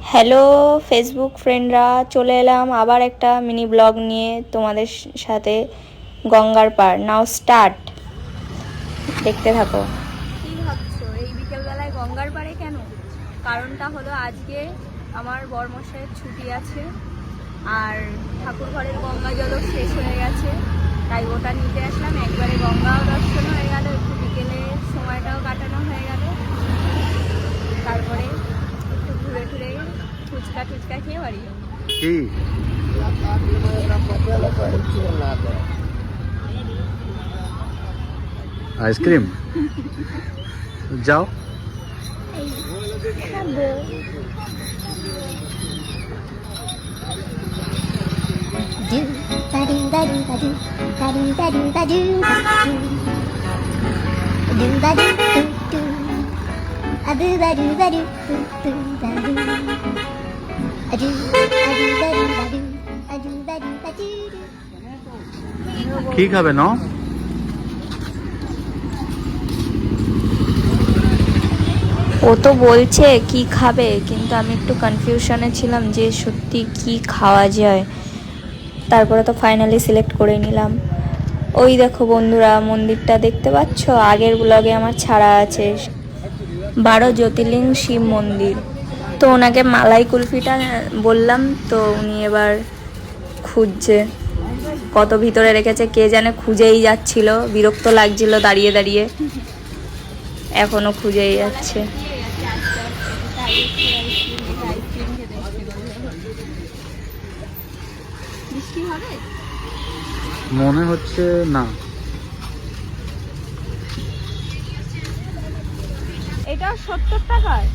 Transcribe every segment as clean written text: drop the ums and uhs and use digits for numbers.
Hello Facebook ফ্রেন্ডরা, চলে এলাম আবার একটা মিনি ব্লগ নিয়ে তোমাদের সাথে। গঙ্গার পার নাও স্টার্ট, দেখতে থাকো। কি ভাবছো এই বিকেলবেলায় গঙ্গার পাড়ে কেন? কারণটা হলো আজকে আমার বরমশাইয়ের ছুটি আছে আর ঠাকুর ঘরের গঙ্গা জলও শেষ হয়ে গেছে, তাই ওটা নিতে আসলাম। একবারে গঙ্গাও দর্শন হয়ে গেল, একটু বিকেলে সময়টাও কাটানো হয়ে গেল, তারপরে একটু ঘুরে টুরে ফুচকা টুচকা খেয়ে বাড়ি যাবো। কি আইসক্রিম যাও খাবো। কি খাবে না? ও তো বলছে কি খাবে, কিন্তু আমি একটু কনফিউশনে ছিলাম যে সত্যি কি খাওয়া যায়। তারপরে তো ফাইনালি সিলেক্ট করে নিলাম। ওই দেখো বন্ধুরা, মন্দিরটা দেখতে পাচ্ছ? আগের ব্লগে আমার ছাড়া আছে 12 জ্যোতির্লিঙ্গ শিব মন্দির। তো ওনাকে মালাই কুলফিটা বললাম, তো উনি এবার খুঁজছে, কত ভিতরে রেখেছে কে জানে, খুঁজেই যাচ্ছিল, বিরক্ত লাগছিল দাঁড়িয়ে দাঁড়িয়ে, এখনো খুঁজেই যাচ্ছে। মনে হচ্ছে না। এটা 70 টাকায়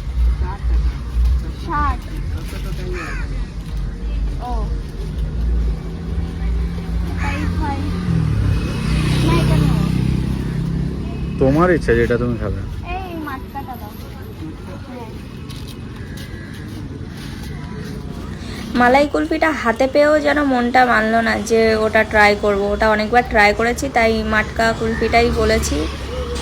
60। ও তোমার ইচ্ছা যেটা তুমি খাবে। এই মাটকাটা দাও। মালাই কুলফিটা হাতে পেয়েও যেন মনটা মানলো না যে ওটা ট্রাই করব। ওটা অনেকবার ট্রাই করেছি, তাই মাটকা কুলফিটাই বলেছি।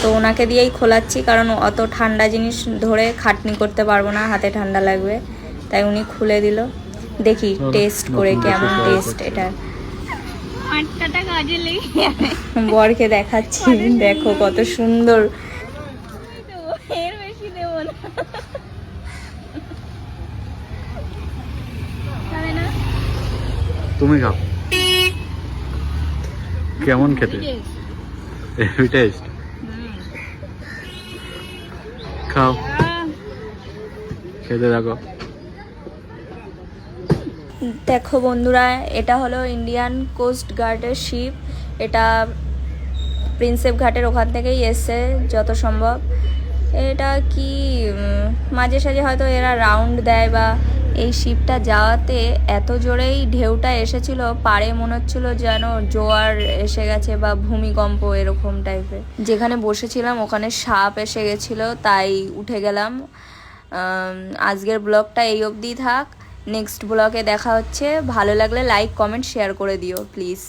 তো ওনাকে দিয়েই খোলাচ্ছি, কারণ অত ঠান্ডা জিনিস ধরে খাটনি করতে পারবো না, হাতে ঠান্ডা লাগবে। তাই উনি খুলে দিল, দেখি টেস্ট করে কেমন টেস্ট এটা। মাটকাটা কাজে লেগে বরকে দেখাচ্ছি, দেখো কত সুন্দর। এর বেশি দেবো না। তুমি খাও, কেমন খেতে? Heavy taste. খাও, খেতে থাকো। দেখো বন্ধুরা, এটা হলো ইন্ডিয়ান কোস্ট গার্ডের শিপ। এটা প্রিন্সেপ ঘাটের ওখান থেকেই এসছে যত সম্ভব। এটা কি মাঝে সাঝে হয়তো এরা রাউন্ড দেয়, বা এই শিপটা যাওয়াতে এত জোরেই ঢেউটা এসেছিল, পাড়ে মনে হচ্ছিল যেন জোয়ার এসে গেছে বা ভূমিকম্প এরকম টাইপের। যেখানে বসেছিলাম ওখানে সাপ এসে গেছিলো, তাই উঠে গেলাম। আজকের ব্লগটা এই অবধি থাক, নেক্সট ব্লগে দেখা হচ্ছে। ভালো লাগলে লাইক কমেন্ট শেয়ার করে দিও প্লিজ।